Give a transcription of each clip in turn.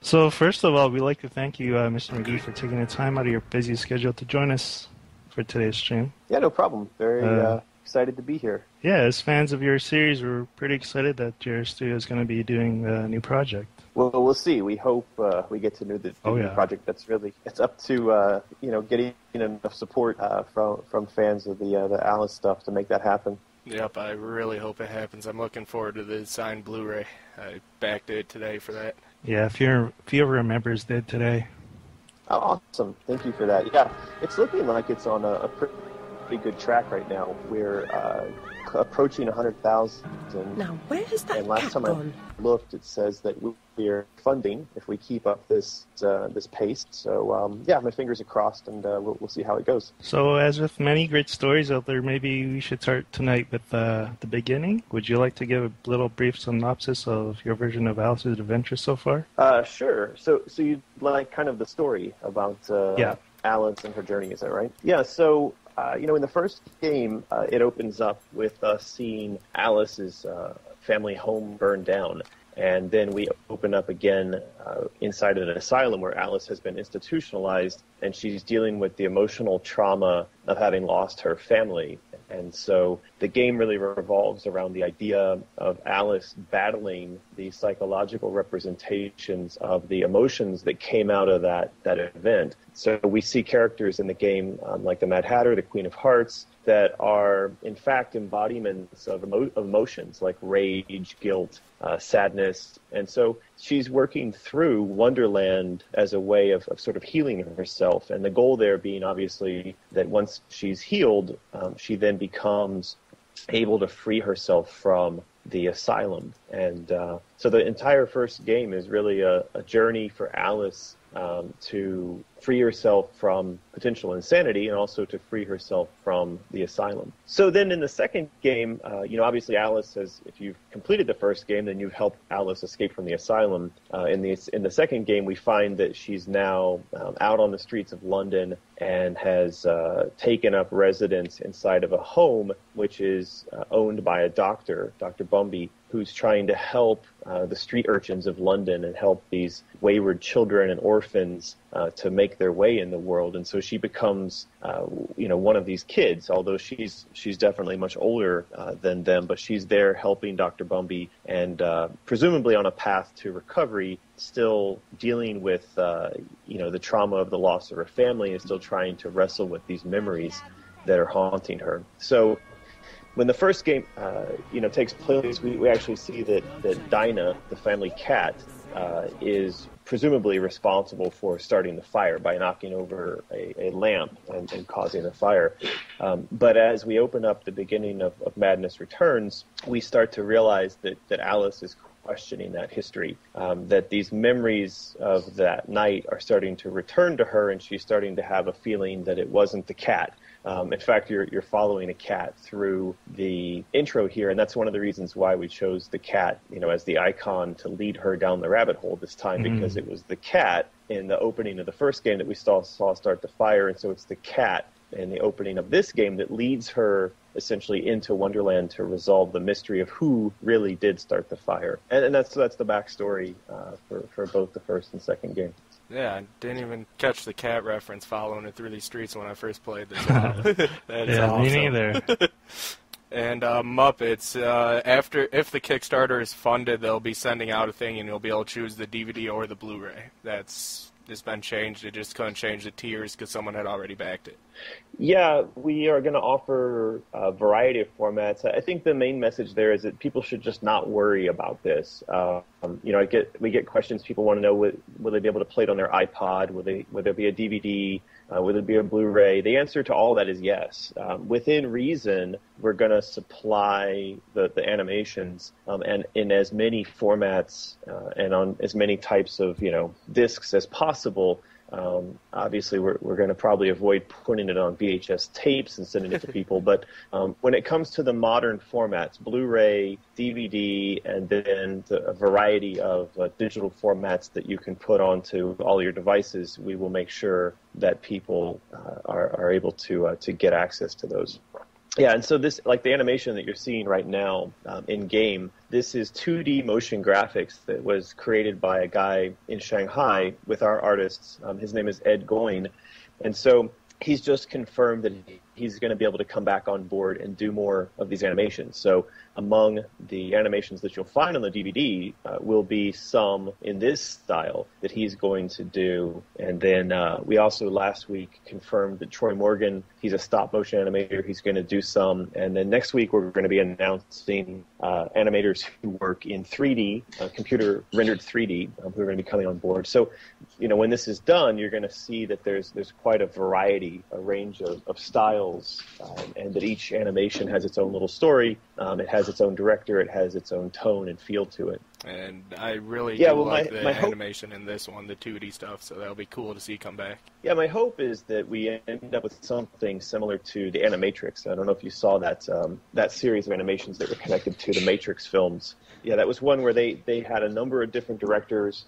So first of all, we'd like to thank you, Mr. McGee, for taking the time out of your busy schedule to join us for today's stream. Yeah, no problem. Very excited to be here. Yeah, as fans of your series, we're pretty excited that your studio is going to be doing a new project. Well, we'll see. We hope we get to know the new project. It's up to getting enough support from fans of the Alice stuff to make that happen. Yep, I really hope it happens. I'm looking forward to the signed Blu-ray. I backed it today for that. Yeah, if you ever remembers did today. Oh, awesome. Thank you for that. Yeah, it's looking like it's on a pretty good track right now. We're approaching 100,000. Now, where has that And last time gone? I looked, it says that we're funding if we keep up this pace. So, my fingers are crossed, and we'll see how it goes. So, as with many great stories out there, maybe we should start tonight with the beginning. Would you like to give a little brief synopsis of your version of Alice's adventure so far? Sure. So you'd like kind of the story about Alice and her journey, is that right? Yeah, so... in the first game, it opens up with us seeing Alice's family home burn down. And then we open up again inside an asylum where Alice has been institutionalized, and she's dealing with the emotional trauma of having lost her family. And so the game really revolves around the idea of Alice battling the psychological representations of the emotions that came out of that event. So we see characters in the game like the Mad Hatter, the Queen of Hearts, that are in fact embodiments of emotions like rage, guilt, sadness. And so she's working through Wonderland as a way of sort of healing herself. And the goal there being obviously that once she's healed, she then becomes able to free herself from the asylum. And so the entire first game is really a journey for Alice to free herself from potential insanity and also to free herself from the asylum. So then in the second game, obviously Alice has, if you've completed the first game, then you've helped Alice escape from the asylum. In the second game, we find that she's now out on the streets of London and has taken up residence inside of a home which is owned by a doctor, Dr. Bumby, who's trying to help the street urchins of London and help these wayward children and orphans to make their way in the world. And so she becomes, one of these kids, although she's definitely much older than them, but she's there helping Dr. Bumby and presumably on a path to recovery, still dealing with, the trauma of the loss of her family and still trying to wrestle with these memories that are haunting her. So when the first game, takes place, we actually see that Dinah, the family cat, is presumably responsible for starting the fire by knocking over a lamp and causing the fire. But as we open up the beginning of Madness Returns, we start to realize that Alice is questioning that history, that these memories of that night are starting to return to her, and she's starting to have a feeling that it wasn't the cat. In fact, you're following a cat through the intro here, and that's one of the reasons why we chose the cat, as the icon to lead her down the rabbit hole this time, because it was the cat in the opening of the first game that we saw start the fire, and so it's the cat in the opening of this game that leads her essentially into Wonderland to resolve the mystery of who really did start the fire. And that's the backstory for both the first and second game. Yeah, I didn't even catch the cat reference following it through these streets when I first played this. That's awesome. Me neither. And Muppets, if the Kickstarter is funded, they'll be sending out a thing, and you'll be able to choose the DVD or the Blu-ray. It's been changed. It just couldn't change the tiers because someone had already backed it. Yeah, we are going to offer a variety of formats. I think the main message there is that people should just not worry about this. We get questions. People want to know, will they be able to play it on their iPod? Will there be a DVD? Will there be a Blu-ray? The answer to all that is yes. Within reason, we're going to supply the animations and in as many formats and on as many types of discs as possible. Obviously, we're going to probably avoid putting it on VHS tapes and sending it to people. But when it comes to the modern formats, Blu-ray, DVD, and then a variety of digital formats that you can put onto all your devices, we will make sure that people are able to get access to those. Yeah, and so this, like the animation that you're seeing right now in game, this is 2D motion graphics that was created by a guy in Shanghai with our artists. His name is Ed Goyne, and so he's just confirmed that he's going to be able to come back on board and do more of these animations. So among the animations that you'll find on the DVD will be some in this style that he's going to do. And then we also last week confirmed that Troy Morgan, he's a stop-motion animator. He's going to do some. And then next week we're going to be announcing animators who work in 3D, computer-rendered 3D, who are going to be coming on board. So, you know, when this is done, you're going to see that there's quite a variety, a range of styles, and that each animation has its own little story. It has its own director. It has its own tone and feel to it. And I really like the animation in this one, the 2D stuff, so that'll be cool to see come back. Yeah, my hope is that we end up with something similar to the Animatrix. I don't know if you saw that series of animations that were connected to the Matrix films. Yeah, that was one where they had a number of different directors,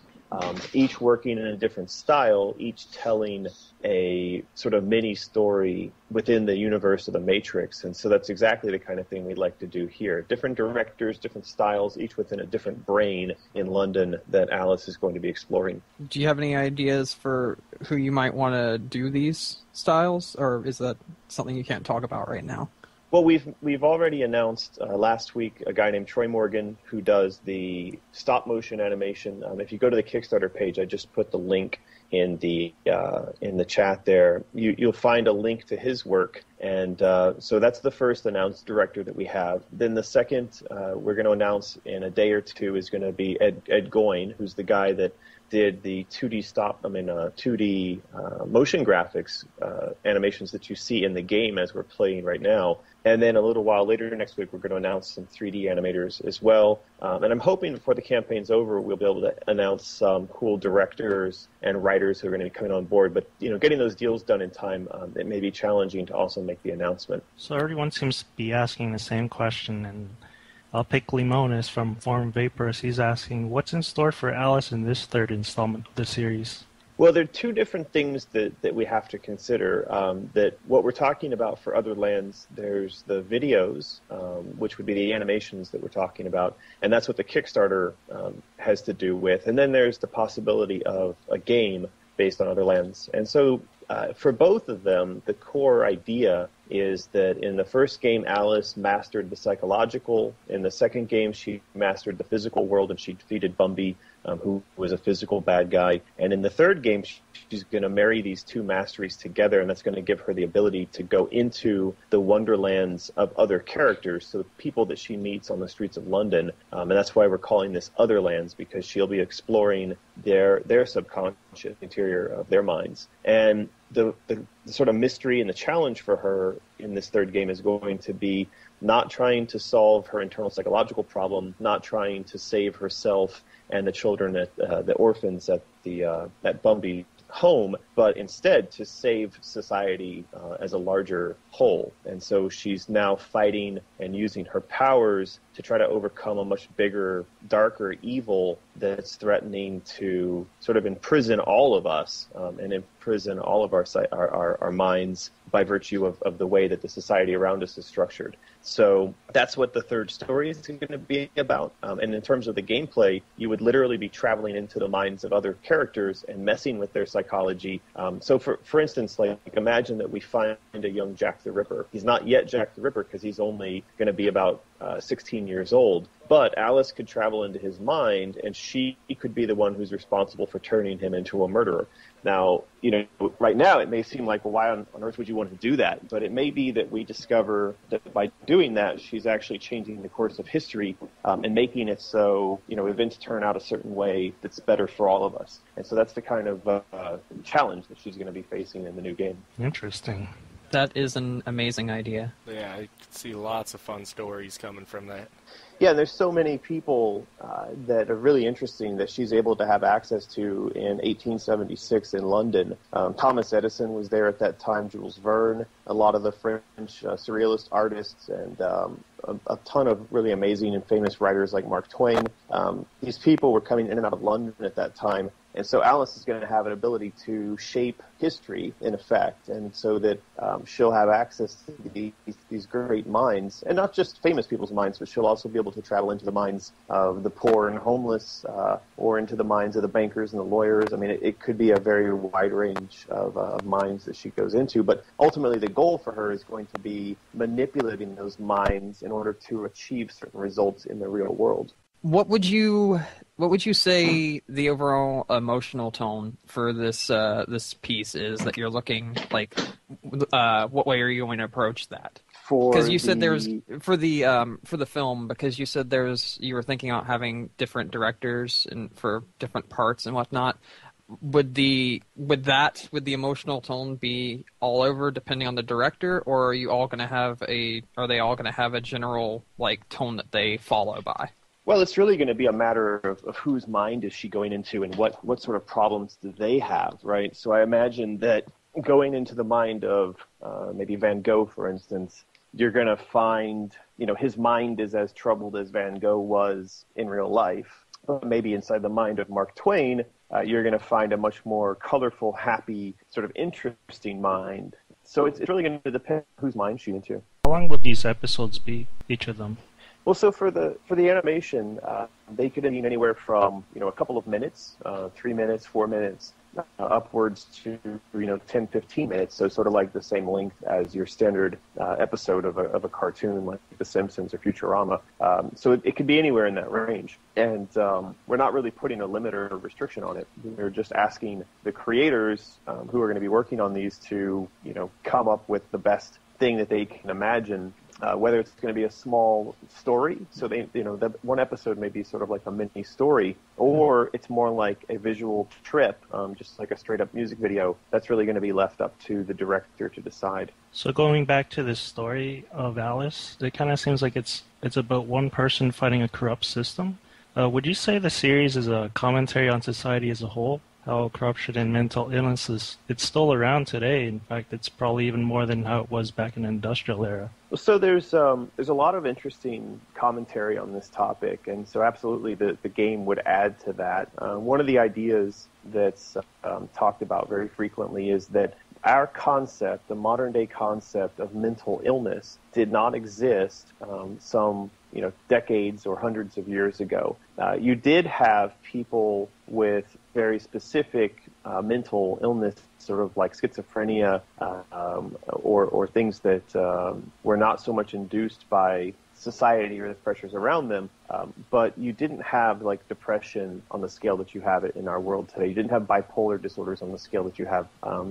each working in a different style, each telling a sort of mini story within the universe of the Matrix. And so that's exactly the kind of thing we'd like to do here. Different directors, different styles, each within a different brain in London that Alice is going to be exploring. Do you have any ideas for who you might want to do these styles, or is that something you can't talk about right now? Well, we've already announced last week a guy named Troy Morgan who does the stop-motion animation. If you go to the Kickstarter page, I just put the link in the chat there. You'll find a link to his work, and so that's the first announced director that we have. Then the second we're going to announce in a day or two is going to be Ed Goyne, who's the guy that did the 2D motion graphics animations that you see in the game as we're playing right now. And then a little while later next week, we're going to announce some 3D animators as well. And I'm hoping before the campaign's over, we'll be able to announce some cool directors and writers who are going to be coming on board. But, you know, getting those deals done in time, it may be challenging to also make the announcement. So everyone seems to be asking the same question, and I'll pick Limones from Form Vaporous. He's asking, what's in store for Alice in this third installment of the series? Well, there are two different things that we have to consider. That what we're talking about for Otherlands, there's the videos, which would be the animations that we're talking about, and that's what the Kickstarter has to do with. And then there's the possibility of a game based on Otherlands. And so for both of them, the core idea is that in the first game, Alice mastered the psychological. In the second game, she mastered the physical world, and she defeated Bumby, who was a physical bad guy. And in the third game, she's going to marry these two masteries together, and that's going to give her the ability to go into the wonderlands of other characters, so the people that she meets on the streets of London. And that's why we're calling this Otherlands, because she'll be exploring their subconscious interior of their minds. And the sort of mystery and the challenge for her in this third game is going to be not trying to solve her internal psychological problem, not trying to save herself and the children the orphans at Bumby home, but instead to save society as a larger whole. And so she's now fighting and using her powers to try to overcome a much bigger, darker evil that's threatening to sort of imprison all of us and imprison all of our minds by virtue of the way that the society around us is structured. So that's what the third story is going to be about. And in terms of the gameplay, you would literally be traveling into the minds of other characters and messing with their psychology. So for instance, like imagine that we find a young Jack the Ripper. He's not yet Jack the Ripper because he's only going to be about 16 years old. But Alice could travel into his mind, and she could be the one who's responsible for turning him into a murderer. Now, you know, right now it may seem like, well, why on earth would you want to do that? But it may be that we discover that by doing that, she's actually changing the course of history and making it so, you know, events turn out a certain way that's better for all of us. And so that's the kind of challenge that she's going to be facing in the new game. Interesting. That is an amazing idea. Yeah, I could see lots of fun stories coming from that. Yeah, and there's so many people that are really interesting that she's able to have access to in 1876 in London. Thomas Edison was there at that time, Jules Verne, a lot of the French surrealist artists, and a ton of really amazing and famous writers like Mark Twain. These people were coming in and out of London at that time, And so Alice is going to have an ability to shape history, in effect, and so that she'll have access to these great minds, and not just famous people's minds, but she'll also be able to travel into the minds of the poor and homeless, or into the minds of the bankers and the lawyers. I mean, it could be a very wide range of minds that she goes into, but ultimately the goal for her is going to be manipulating those minds in order to achieve certain results in the real world. What would you say the overall emotional tone for this piece is that you're looking like? What way are you going to approach that? Because you said there's for the film, because you said you were thinking about having different directors and for different parts and whatnot. Would the emotional tone be all over depending on the director, or are they all going to have a general like tone that they follow by? Well, it's really going to be a matter of whose mind is she going into, and what sort of problems do they have, right? So I imagine that going into the mind of maybe Van Gogh, for instance, you're going to find, his mind is as troubled as Van Gogh was in real life. But maybe inside the mind of Mark Twain, you're going to find a much more colorful, happy, sort of interesting mind. So it's really going to depend whose mind she's into. How long would these episodes be, each of them? Well, so for the animation, they could mean anywhere from a couple of minutes, 3 minutes, 4 minutes, upwards to 10, 15 minutes. So sort of like the same length as your standard episode of a cartoon like The Simpsons or Futurama. So it could be anywhere in that range. And we're not really putting a limit or a restriction on it. We're just asking the creators who are going to be working on these to come up with the best thing that they can imagine. Whether it's going to be a small story, so that one episode may be sort of like a mini story, or it's more like a visual trip, just like a straight-up music video. That's really going to be left up to the director to decide. So going back to this story of Alice, it kind of seems like it's about one person fighting a corrupt system. Would you say the series is a commentary on society as a whole? How corruption and mental illnesses, it's still around today. In fact, it's probably even more than how it was back in the industrial era. So there's a lot of interesting commentary on this topic, and so absolutely the game would add to that. One of the ideas that's talked about very frequently is that our concept, the modern-day concept of mental illness, did not exist some decades or hundreds of years ago. You did have people with very specific mental illness, sort of like schizophrenia, or things that were not so much induced by society or the pressures around them, but you didn't have like depression on the scale that you have it in our world today. You didn't have bipolar disorders on the scale that you have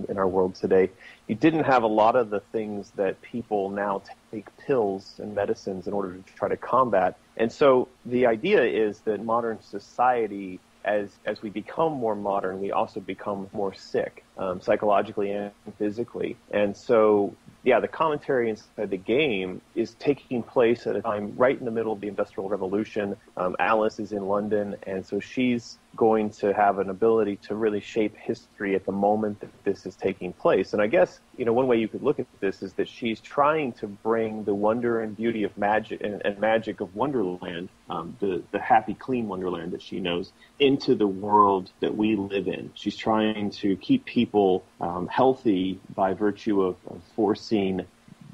in our world today. You didn't have a lot of the things that people now take pills and medicines in order to try to combat. And so the idea is that modern society, as we become more modern, we also become more sick, psychologically and physically. And so, yeah, the commentary inside the game is taking place at a time right in the middle of the Industrial Revolution. Alice is in London, and so she's going to have an ability to really shape history at the moment that this is taking place. And I guess, one way you could look at this is that she's trying to bring the wonder and beauty of magic and magic of Wonderland, the happy, clean Wonderland that she knows, into the world that we live in. She's trying to keep people healthy by virtue of forcing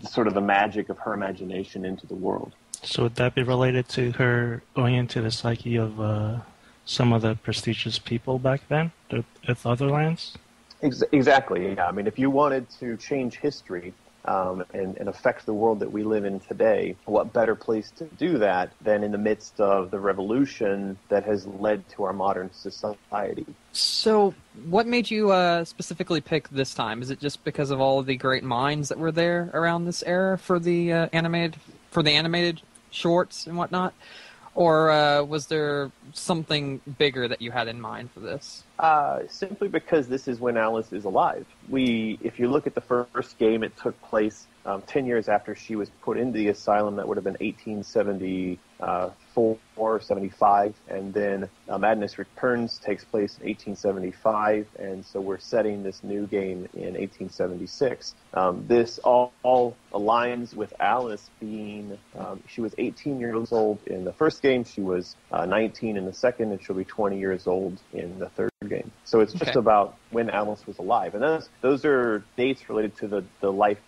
sort of the magic of her imagination into the world. So would that be related to her going into the psyche of some of the prestigious people back then at Otherlands? Exactly, yeah. I mean, if you wanted to change history and affect the world that we live in today, what better place to do that than in the midst of the revolution that has led to our modern society? So what made you specifically pick this time? Is it just because of all of the great minds that were there around this era for the animated shorts and whatnot? Or was there something bigger that you had in mind for this? Simply because this is when Alice is alive. If you look at the first game, it took place 10 years after she was put into the asylum. That would have been 1870, 475, and then Madness Returns takes place in 1875, and so we're setting this new game in 1876. This all aligns with Alice being, she was 18 years old in the first game, she was 19 in the second, and she'll be 20 years old in the third game. So it's just about when Alice was alive. And those are dates related to the life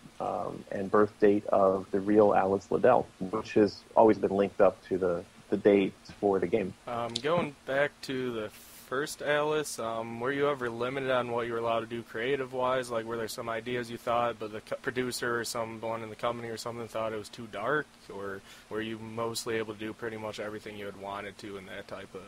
and birth date of the real Alice Liddell, which has always been linked up to the dates for the game. Going back to the first Alice, were you ever limited on what you were allowed to do creative-wise? Like, were there some ideas you thought, but the producer or someone in the company or something thought it was too dark? Or were you mostly able to do pretty much everything you had wanted to in that type of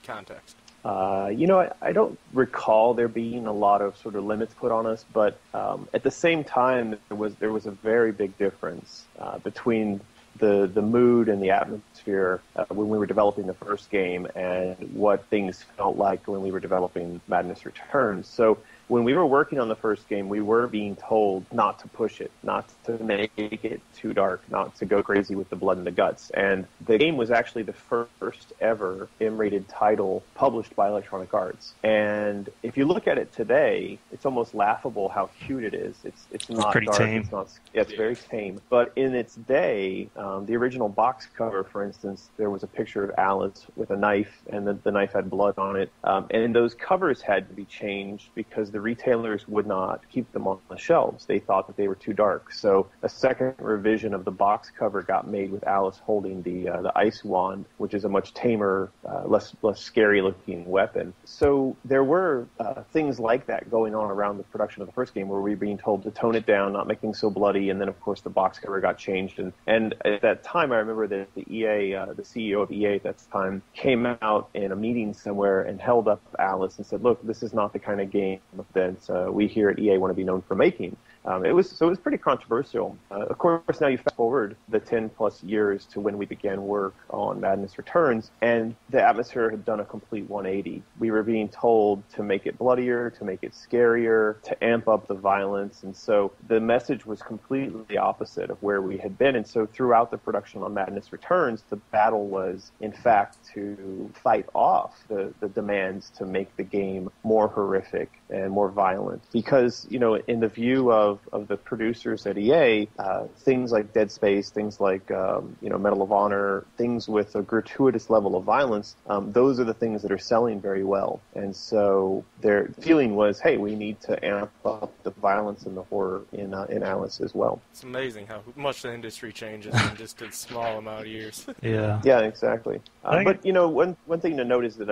context? I don't recall there being a lot of sort of limits put on us, but at the same time, there was a very big difference between the mood and the atmosphere when we were developing the first game and what things felt like when we were developing Madness Returns. So when we were working on the first game, we were being told not to push it, not to make it too dark, not to go crazy with the blood and the guts. And the game was actually the first ever M-rated title published by Electronic Arts. And if you look at it today, it's almost laughable how cute it is. It's not pretty dark. Tame. It's very tame. But in its day, the original box cover, for instance, there was a picture of Alice with a knife, and the knife had blood on it. And those covers had to be changed because the retailers would not keep them on the shelves. They thought that they were too dark. So a second revision of the box cover got made with Alice holding the ice wand, which is a much tamer, less scary looking weapon. So there were things like that going on around the production of the first game, where we were being told to tone it down, not make things so bloody, and then of course the box cover got changed. And at that time, I remember that the CEO of EA at that time, came out in a meeting somewhere and held up Alice and said, "Look, this is not the kind of game that we here at EA want to be known for making." It was pretty controversial. Of course, now you fast forward the 10 plus years to when we began work on Madness Returns, and the atmosphere had done a complete 180. We were being told to make it bloodier, to make it scarier, to amp up the violence, and so the message was completely the opposite of where we had been. And so throughout the production on Madness Returns, the battle was, in fact, to fight off the demands to make the game more horrific and more violent. Because, in the view of the producers at EA, things like Dead Space, things like, Medal of Honor, things with a gratuitous level of violence, those are the things that are selling very well. And so their feeling was, hey, we need to amp up the violence and the horror in Alice as well. It's amazing how much the industry changes in just a small amount of years. Yeah. Yeah, exactly. But, one thing to note is that,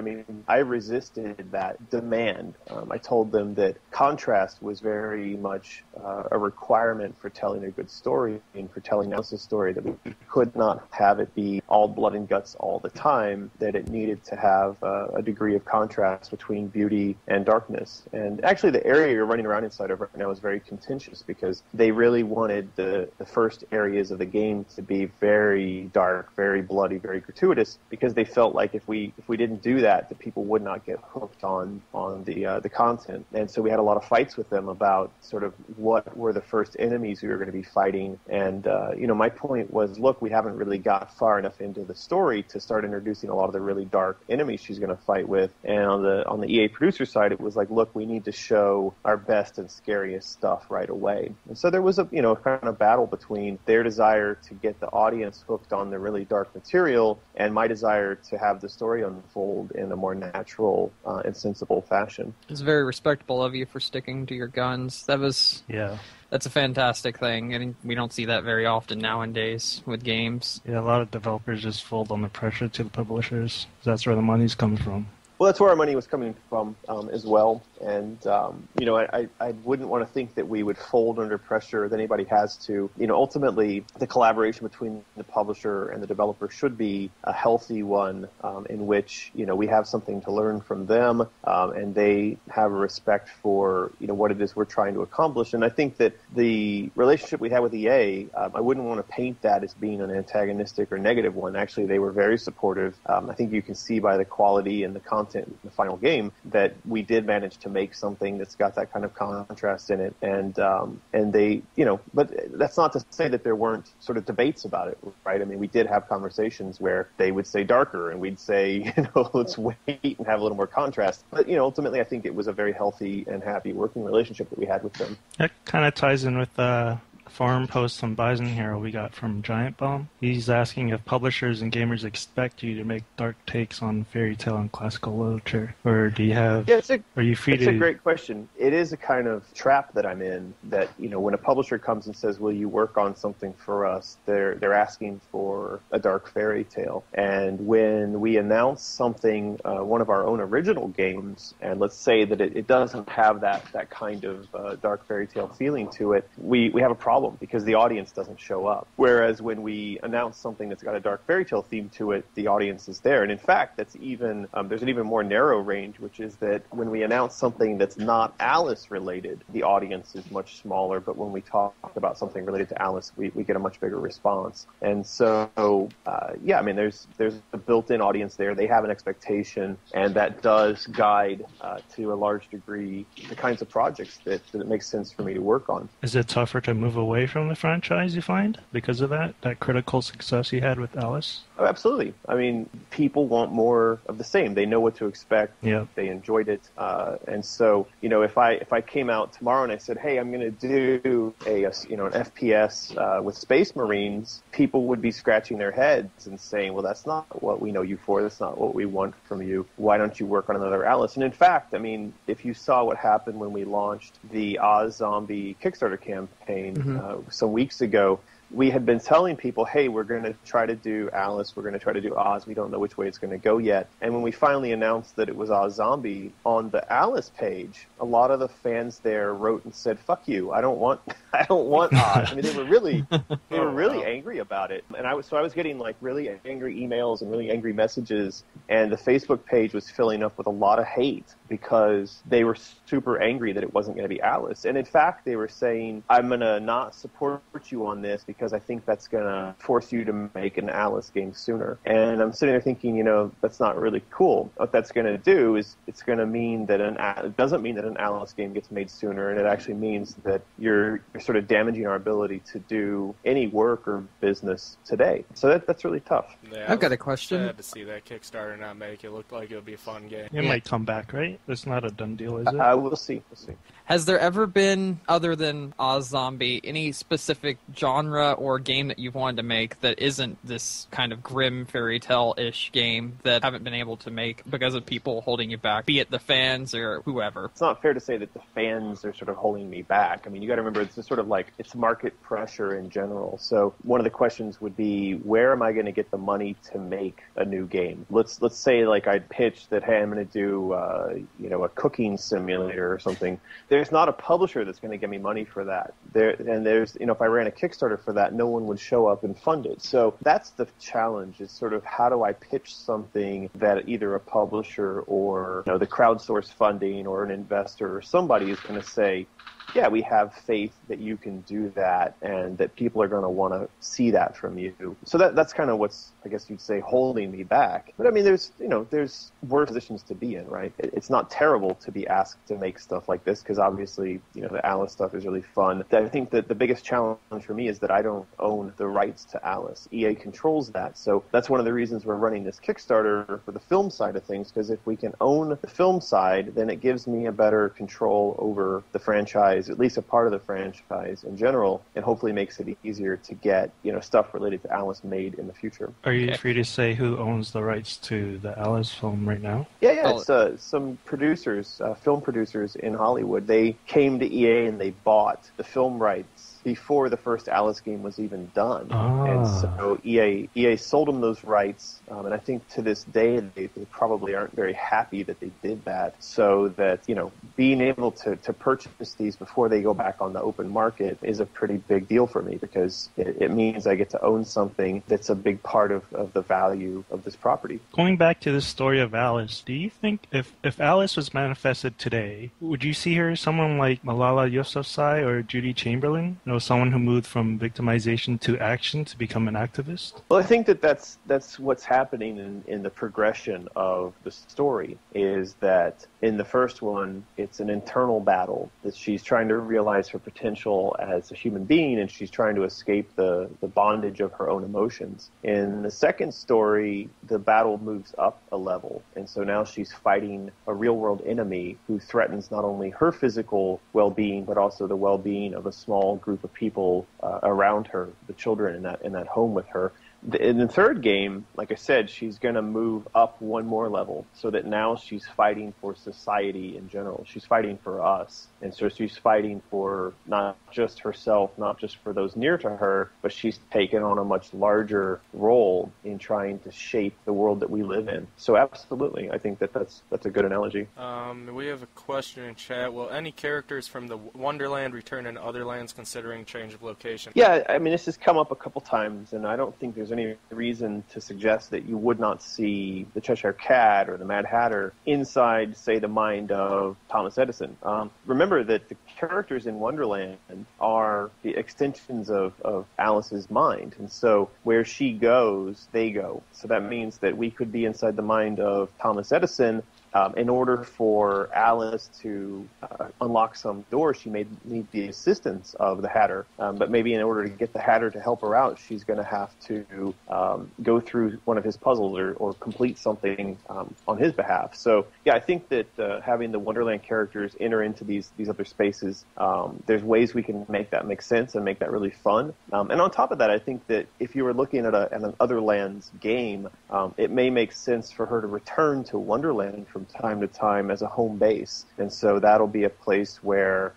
I resisted that demand. I told them that contrast was very much a requirement for telling a good story and for telling Alice's story, that we could not have it be all blood and guts all the time, that it needed to have a degree of contrast between beauty and darkness. And actually the area you're running around inside of right now is very contentious, because they really wanted the first areas of the game to be very dark, very bloody, very gratuitous, because they felt like if we didn't do that, the people would not get hooked on the content. And so we had a lot of fights with them about sort of what were the first enemies we were going to be fighting. And, my point was, look, we haven't really got far enough into the story to start introducing a lot of the really dark enemies she's going to fight with. And on the EA producer side, it was like, look, we need to show our best and scariest stuff right away. And so there was a kind of battle between their desire to get the audience hooked on the really dark material and my desire to have the story unfold in a more natural and sensible fashion. It's very respectable of you for sticking to your guns. That's a fantastic thing, and we don't see that very often nowadays with games. Yeah, a lot of developers just fold on the pressure to the publishers. That's where the money's coming from. Well, that's where our money was coming from as well. And, I wouldn't want to think that we would fold under pressure, that anybody has to. Ultimately, the collaboration between the publisher and the developer should be a healthy one, in which, we have something to learn from them, and they have a respect for, what it is we're trying to accomplish. And I think that the relationship we had with EA, I wouldn't want to paint that as being an antagonistic or negative one. Actually, they were very supportive. I think you can see by the quality and the content content in the final game, that we did manage to make something that's got that kind of contrast in it. And they, but that's not to say that there weren't sort of debates about it, right? I mean, we did have conversations where they would say darker and we'd say, let's wait and have a little more contrast. But, ultimately, I think it was a very healthy and happy working relationship that we had with them. That kind of ties in with forum post on Bison Hero we got from Giant Bomb. He's asking if publishers and gamers expect you to make dark takes on fairy tale and classical literature, or do you have? Yeah, are you free to? It's a great question. It is a kind of trap that I'm in. That when a publisher comes and says, "Will you work on something for us?" They're asking for a dark fairy tale. And when we announce something, one of our own original games, and let's say that it doesn't have that kind of dark fairy tale feeling to it, we have a problem because the audience doesn't show up. Whereas when we announce something that's got a dark fairy tale theme to it, the audience is there. And in fact, that's even there's an even more narrow range, which is that when we announce something that's not Alice related, the audience is much smaller. But when we talk about something related to Alice, we get a much bigger response. And so, I mean, there's a built-in audience there. They have an expectation, and that does guide to a large degree the kinds of projects that it makes sense for me to work on. Is it tougher to move away from the franchise, you find, because of that critical success you had with Alice? Oh, absolutely. I mean, people want more of the same. They know what to expect. Yep. They enjoyed it. And so, if I came out tomorrow and I said, hey, I'm going to do an FPS with Space Marines, people would be scratching their heads and saying, well, that's not what we know you for. That's not what we want from you. Why don't you work on another Alice? And in fact, I mean, if you saw what happened when we launched the Oz Zombie Kickstarter campaign some weeks ago, we had been telling people, hey, we're going to try to do Alice, we're going to try to do Oz, we don't know which way it's going to go yet. And when we finally announced that it was Oz Zombie, on the Alice page, a lot of the fans there wrote and said, fuck you, I don't want Oz. I mean, they were really angry about it. And I was getting like really angry emails and really angry messages, and the Facebook page was filling up with a lot of hate because they were super angry that it wasn't going to be Alice. And in fact, they were saying, I'm going to not support you on this because I think that's going to force you to make an Alice game sooner. And I'm sitting there thinking, that's not really cool. What that's going to do is it's going to mean that it doesn't mean that an Alice game gets made sooner, and it actually means that you're sort of damaging our ability to do any work or business today. So that's really tough. Yeah, I've got a question. Sad to see that Kickstarter not make it look like it would be a fun game. It might come back, right? It's not a done deal, is it? We'll see. Has there ever been, other than Oz Zombie, any specific genre or game that you've wanted to make that isn't this kind of grim fairy tale-ish game that haven't been able to make because of people holding you back, be it the fans or whoever? It's not fair to say that the fans are sort of holding me back. I mean, you got to remember, it's just sort of like it's market pressure in general. So one of the questions would be, where am I going to get the money to make a new game? Let's say like I'd pitch that, hey, I'm going to do a cooking simulator or something. There's not a publisher that's going to give me money for that. There's if I ran a Kickstarter for that, no one would show up and fund it. So that's the challenge, is sort of how do I pitch something that either a publisher or the crowdsource funding or an investor or somebody is going to say, yeah, we have faith that you can do that and that people are going to want to see that from you. So that's kind of what's, I guess you'd say, holding me back. But I mean, there's worse positions to be in, right? It's not terrible to be asked to make stuff like this because obviously, the Alice stuff is really fun. I think that the biggest challenge for me is that I don't own the rights to Alice. EA controls that. So that's one of the reasons we're running this Kickstarter for the film side of things, because if we can own the film side, then it gives me a better control over the franchise, at least a part of the franchise in general, and hopefully makes it easier to get stuff related to Alice made in the future. Are you free to say who owns the rights to the Alice film right now? Yeah, it's some producers, film producers in Hollywood. They came to EA and they bought the film rights before the first Alice game was even done. And so EA sold them those rights, and I think to this day they probably aren't very happy that they did that, so that being able to purchase these before they go back on the open market is a pretty big deal for me, because it means I get to own something that's a big part of the value of this property. Going back to the story of Alice, do you think if Alice was manifested today, would you see her as someone like Malala Yousafzai or Judy Chamberlain? someone who moved from victimization to action to become an activist? Well, I think that's what's happening in the progression of the story, is that in the first one, it's an internal battle that she's trying to realize her potential as a human being, and she's trying to escape the bondage of her own emotions. In the second story, the battle moves up a level, and so now she's fighting a real-world enemy who threatens not only her physical well-being, but also the well-being of a small group of people around her, the children in that home with her. In the third game, like I said, she's going to move up one more level, so that now she's fighting for society in general. She's fighting for us. And so she's fighting for not just herself, not just for those near to her, but she's taken on a much larger role in trying to shape the world that we live in. So absolutely, I think that's a good analogy. We have a question in chat. Will any characters from the Wonderland return in Otherlands considering change of location? Yeah, I mean, this has come up a couple times, and I don't think there's any reason to suggest that you would not see the Cheshire Cat or the Mad Hatter inside, say, the mind of Thomas Edison. Remember that the characters in Wonderland are the extensions of Alice's mind, and so where she goes, they go. So that means that we could be inside the mind of Thomas Edison. In order for Alice to unlock some doors, she may need the assistance of the Hatter. But maybe in order to get the Hatter to help her out, she's going to have to go through one of his puzzles or complete something on his behalf. So, yeah, I think that having the Wonderland characters enter into these other spaces, there's ways we can make that make sense and make that really fun. And on top of that, I think that if you were looking at an Otherlands game, it may make sense for her to return to Wonderland from time to time as a home base. And so that'll be a place where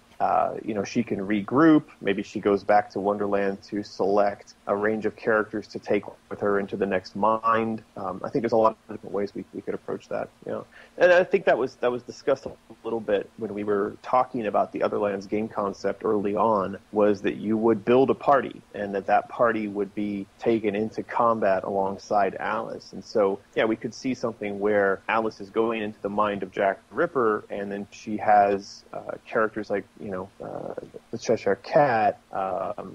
she can regroup. Maybe she goes back to Wonderland to select a range of characters to take with her into the next mind. I think there's a lot of different ways we could approach that. And I think that was discussed a little bit when we were talking about the Otherlands game concept early on, was that you would build a party and that party would be taken into combat alongside Alice. And so, yeah, we could see something where Alice is going into the mind of Jack the Ripper, and then she has characters like the Cheshire Cat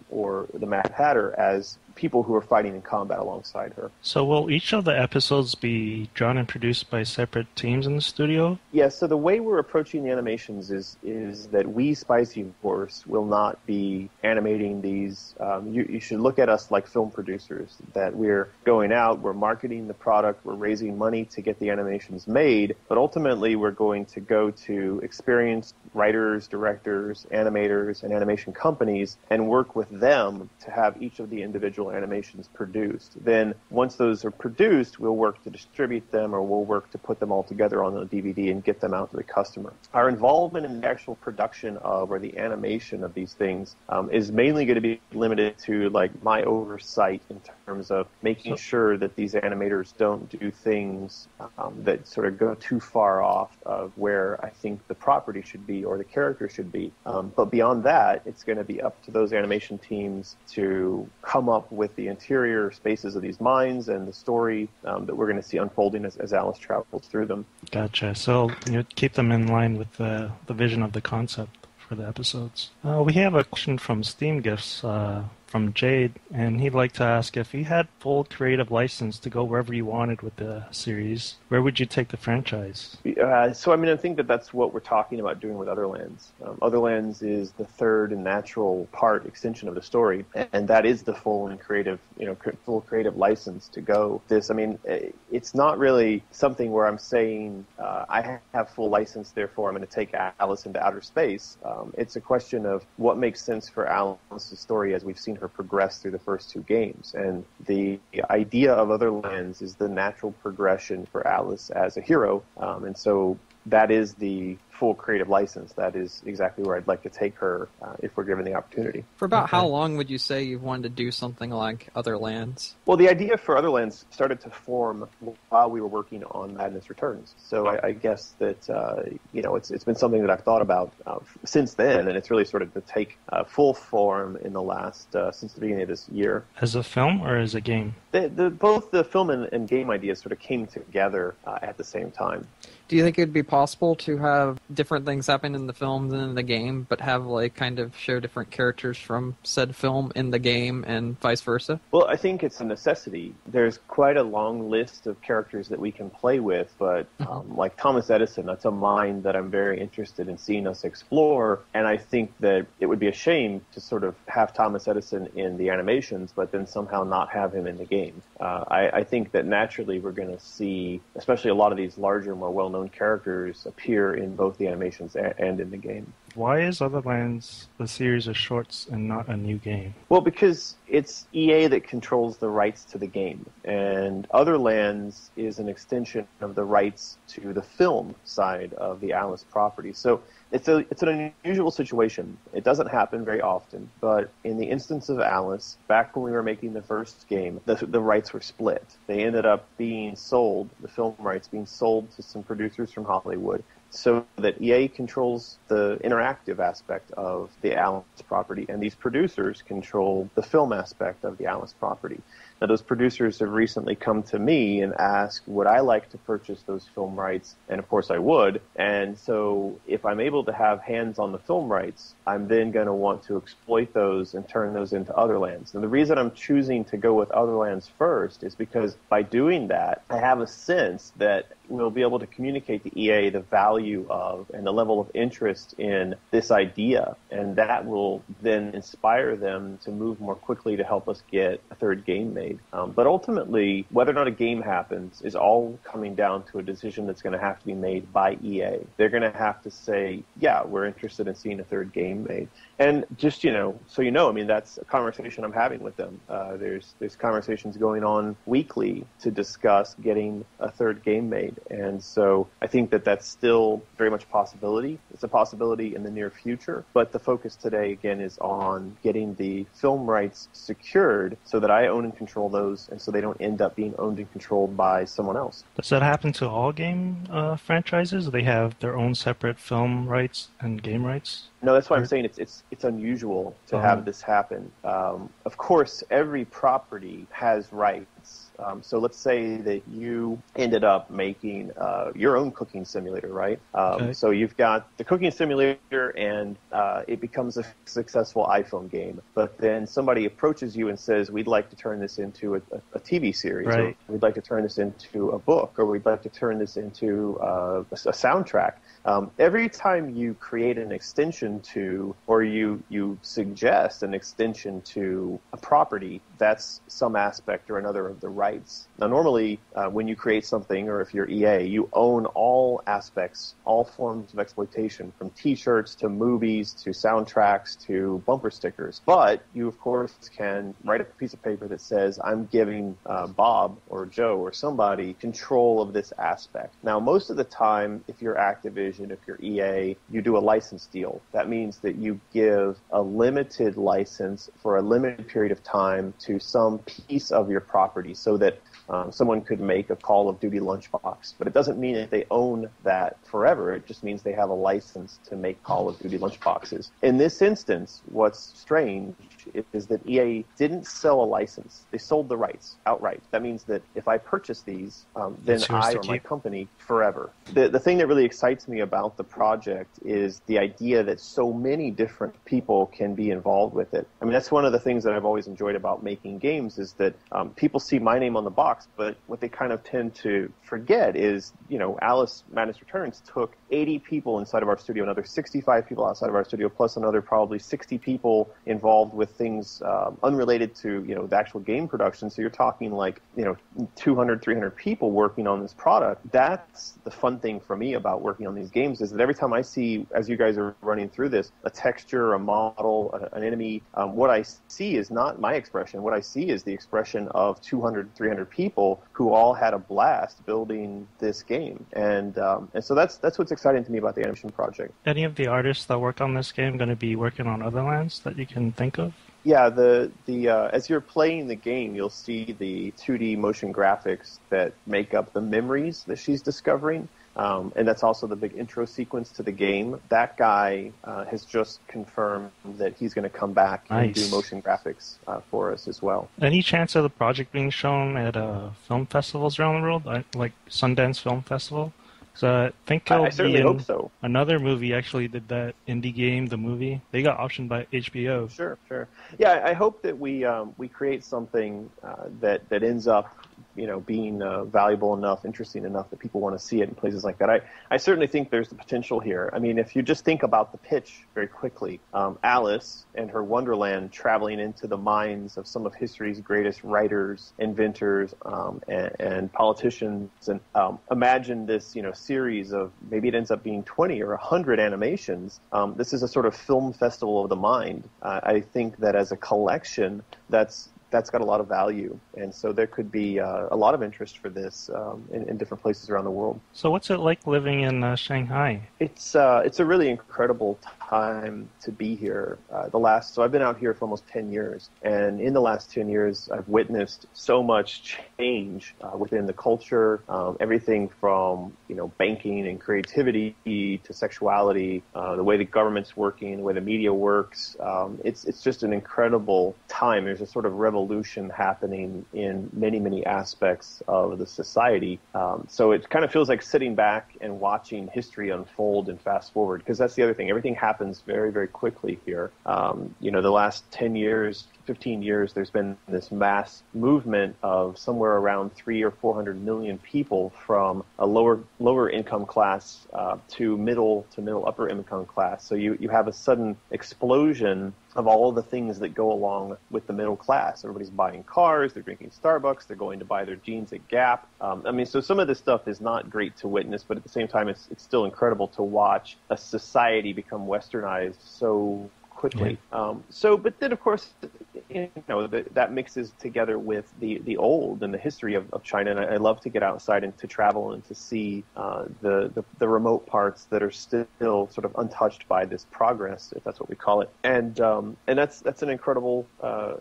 or the Mad Hatter as people who are fighting in combat alongside her. So will each of the episodes be drawn and produced by separate teams in the studio? Yeah, so the way we're approaching the animations is that we, Spicy Horse, will not be animating these. You should look at us like film producers, that we're going out, we're marketing the product, we're raising money to get the animations made, but ultimately we're going to go to experienced writers, directors, animators, and animation companies and work with them to have each of the individual animations produced. Then once those are produced, we'll work to distribute them, or we'll work to put them all together on the DVD and get them out to the customer. Our involvement in the actual production of, or the animation of these things is mainly going to be limited to like my oversight in terms of making sure that these animators don't do things that sort of go too far off of where I think the property should be or the character should be. But beyond that, it's going to be up to those animation teams to come up with the interior spaces of these minds and the story that we're going to see unfolding as Alice travels through them. Gotcha. So you keep them in line with the vision of the concept for the episodes. We have a question from Steam Gifts from Jade, and he'd like to ask, if you had full creative license to go wherever you wanted with the series, where would you take the franchise? So, I mean, I think that's what we're talking about doing with Otherlands. Otherlands is the third and natural part extension of the story, and that is the full and creative, full creative license to go. It's not really something where I'm saying I have full license, therefore I'm going to take Alice into outer space. It's a question of what makes sense for Alice's story as we've seen her progress through the first two games. And the idea of Otherlands is the natural progression for Alice as a hero. And so that is the full creative license. That is exactly where I'd like to take her if we're given the opportunity. For about how long would you say you've wanted to do something like Otherlands? Well, the idea for Otherlands started to form while we were working on Madness Returns. So I guess that, it's been something that I've thought about since then, and it's really started to take full form in the last, since the beginning of this year. As a film or as a game? Both the film and game ideas sort of came together at the same time. Do you think it would be possible to have different things happen in the film than in the game, but have like kind of show different characters from said film in the game and vice versa? Well, I think it's a necessity. There's quite a long list of characters that we can play with, but like Thomas Edison, that's a mind that I'm very interested in seeing us explore, and I think that it would be a shame to sort of have Thomas Edison in the animations, but then somehow not have him in the game. I think that naturally we're going to see, especially a lot of these larger, more well-known characters appear in both the animations and in the game. Why is Otherlands a series of shorts and not a new game? Well, because it's EA that controls the rights to the game, and Otherlands is an extension of the rights to the film side of the Alice property. So it's an unusual situation. It doesn't happen very often, but in the instance of Alice, back when we were making the first game, the rights were split. They ended up being sold, the film rights being sold to some producers from Hollywood, so that EA controls the interactive aspect of the Alice property, and these producers control the film aspect of the Alice property. Now, those producers have recently come to me and asked, would I like to purchase those film rights? And of course I would. And so if I'm able to have hands on the film rights, I'm then going to want to exploit those and turn those into Otherlands. And the reason I'm choosing to go with Otherlands first is because by doing that, I have a sense that we'll be able to communicate to EA the value of and the level of interest in this idea, and that will then inspire them to move more quickly to help us get a third game made. But ultimately, whether or not a game happens is all coming down to a decision that's going to have to be made by EA. They're going to have to say, yeah, we're interested in seeing a third game made. And just, so I mean, that's a conversation I'm having with them. There's conversations going on weekly to discuss getting a third game made. And so I think that that's still very much a possibility. It's a possibility in the near future. But the focus today, again, is on getting the film rights secured so that I own and control those, and so they don't end up being owned and controlled by someone else. Does that happen to all game franchises? They have their own separate film rights and game rights? No, that's why I'm saying it's unusual to have this happen. Of course, every property has rights. So let's say that you ended up making your own cooking simulator, right? Okay. So you've got the cooking simulator, and it becomes a successful iPhone game. But then somebody approaches you and says, we'd like to turn this into a TV series, right, or we'd like to turn this into a book, or we'd like to turn this into a soundtrack. Every time you create an extension to, or you suggest an extension to a property, that's some aspect or another of the rights. Now, normally, when you create something, or if you're EA, you own all aspects, all forms of exploitation, from T-shirts to movies to soundtracks to bumper stickers. But you, of course, can write a piece of paper that says, I'm giving Bob or Joe or somebody control of this aspect. Now, most of the time, if you're Activision, if you're EA, you do a license deal. That means that you give a limited license for a limited period of time to some piece of your property, so that someone could make a Call of Duty lunchbox. But it doesn't mean that they own that forever. It just means they have a license to make Call of Duty lunchboxes. In this instance, what's strange is that EA didn't sell a license. They sold the rights outright. That means that if I purchase these, then I or my company forever. The thing that really excites me about the project is the idea that so many different people can be involved with it. I mean, that's one of the things that I've always enjoyed about making games, is that people see my name on the box, but what they kind of tend to forget is, Alice Madness Returns took 80 people inside of our studio, another 65 people outside of our studio, plus another probably 60 people involved with things unrelated to, the actual game production. So you're talking like, 200, 300 people working on this product. That's the fun thing for me about working on these games, is that every time I see, as you guys are running through this, a texture, a model, an enemy, what I see is not my expression. What I see is the expression of 200, 300 people who all had a blast building this game. And so that's what's exciting to me about the animation project. Any of the artists that work on this game going to be working on Otherlands that you can think of? Yeah, as you're playing the game, you'll see the 2D motion graphics that make up the memories that she's discovering. And that's also the big intro sequence to the game. That guy has just confirmed that he's going to come back and do motion graphics for us as well. Any chance of the project being shown at film festivals around the world, like Sundance Film Festival? So I think I certainly hope so. Another movie actually did that. Indie Game, the movie. They got optioned by HBO. Sure. Yeah, I hope that we create something that ends up, being valuable enough, interesting enough that people want to see it in places like that. I certainly think there's the potential here. I mean, if you just think about the pitch very quickly, Alice and her Wonderland traveling into the minds of some of history's greatest writers, inventors, and politicians, and imagine this, series of, maybe it ends up being 20 or 100 animations. This is a sort of film festival of the mind. I think that as a collection, that's got a lot of value, and so there could be a lot of interest for this in different places around the world. So what's it like living in Shanghai? It's a really incredible time to be here. So I've been out here for almost 10 years, and in the last 10 years, I've witnessed so much change within the culture, everything from banking and creativity to sexuality, the way the government's working, the way the media works. It's just an incredible time. There's a sort of revolution happening in many, many aspects of the society. So it kind of feels like sitting back and watching history unfold and fast forward, because that's the other thing. Everything happens very, very quickly here. The last 10 years, 15 years, there's been this mass movement of somewhere around 300 or 400 million people from a lower income class to middle upper income class. So you have a sudden explosion of all the things that go along with the middle class. Everybody's buying cars, they're drinking Starbucks, they're going to buy their jeans at Gap. So some of this stuff is not great to witness, but at the same time, it's still incredible to watch a society become westernized so quickly. But then, of course, that mixes together with the old and the history of China. And I love to get outside and to travel and to see the remote parts that are still sort of untouched by this progress, if that's what we call it. And that's an incredible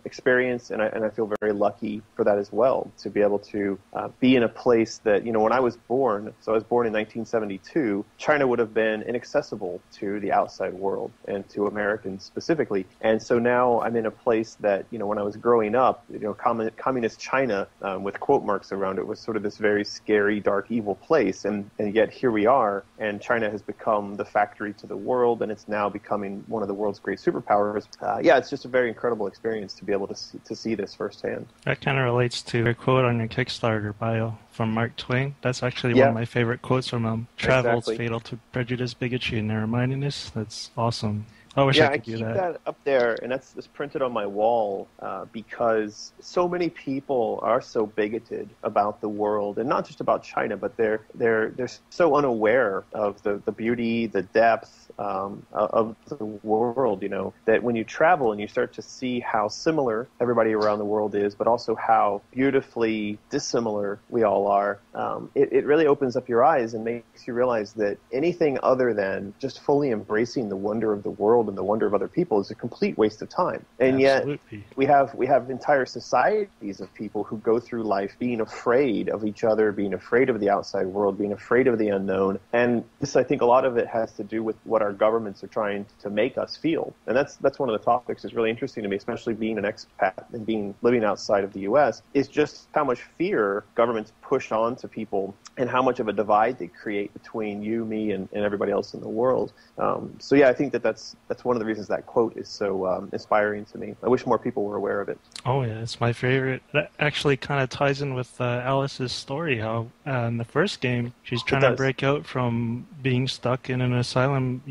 experience, and I feel very lucky for that as well, to be able to be in a place that, when I was born, so I was born in 1972, China would have been inaccessible to the outside world and to Americans specifically. And so now I'm in a place that, when I was growing up, communist China, with quote marks around it, was sort of this very scary, dark, evil place. And yet here we are, and China has become the factory to the world, and it's now becoming one of the world's great superpowers. It's just a very incredible experience to be able to see this firsthand. That kind of relates to a quote on your Kickstarter bio from Mark Twain. That's actually one of my favorite quotes from him. Travel's fatal to prejudice, bigotry, and narrow-mindedness. That's awesome. I wish I could do that. I keep that up there, and that's printed on my wall because so many people are so bigoted about the world, and not just about China, but they're so unaware of the beauty, the depth of the world, that when you travel and you start to see how similar everybody around the world is, but also how beautifully dissimilar we all are, it really opens up your eyes and makes you realize that anything other than just fully embracing the wonder of the world and the wonder of other people is a complete waste of time. And Absolutely. Yet we have entire societies of people who go through life being afraid of each other, being afraid of the outside world, being afraid of the unknown. And this, I think, a lot of it has to do with what our governments are trying to make us feel. And that's one of the topics that's really interesting to me, especially being an expat and living outside of the U.S., is just how much fear governments push onto people and how much of a divide they create between you, me, and everybody else in the world. I think that's one of the reasons that quote is so inspiring to me. I wish more people were aware of it. Oh yeah, it's my favorite. That actually kind of ties in with Alice's story, how in the first game she's trying to break out from being stuck in an asylum,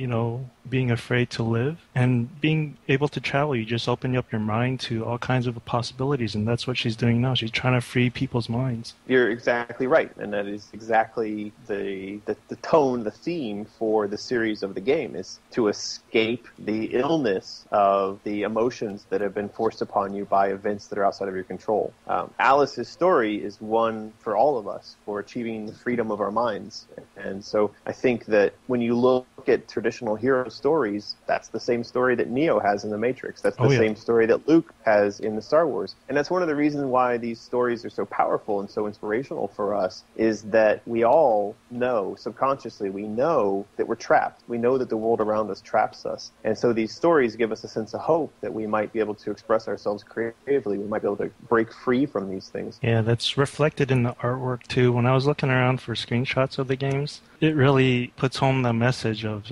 being afraid to live, and being able to travel. You just open up your mind to all kinds of possibilities, and that's what she's doing now. She's trying to free people's minds. You're exactly right, and that is exactly the tone, the theme for the series of the game, is to escape the illness of the emotions that have been forced upon you by events that are outside of your control. Alice's story is one for all of us for achieving the freedom of our minds. And so I think that when you look at traditional hero stories, that's the same story that Neo has in The Matrix. That's the same story that Luke has in the Star Wars. And that's one of the reasons why these stories are so powerful and so inspirational for us, is that we all know, subconsciously, we know that we're trapped. We know that the world around us traps us. And so these stories give us a sense of hope that we might be able to express ourselves creatively. We might be able to break free from these things. Yeah, that's reflected in the artwork too. When I was looking around for screenshots of the games, it really puts home the message of,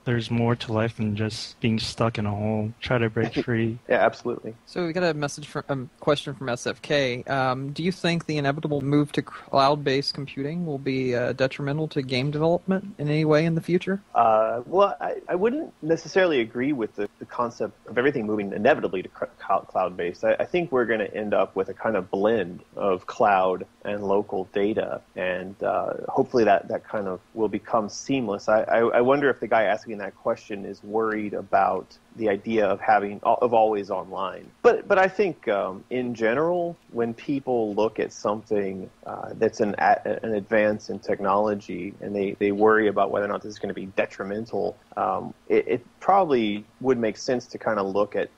there's more to life than just being stuck in a hole. Try to break free. Yeah, absolutely. So we got a question from SFK. Do you think the inevitable move to cloud-based computing will be detrimental to game development in any way in the future? Well, I wouldn't necessarily agree with the concept of everything moving inevitably to cloud-based. I think we're going to end up with a kind of blend of cloud and local data, and hopefully that kind of will become seamless. I wonder if the guy asking that question is worried about the idea of always online. But I think in general, when people look at something that's an advance in technology and they worry about whether or not this is going to be detrimental, it probably would make sense to kind of look at,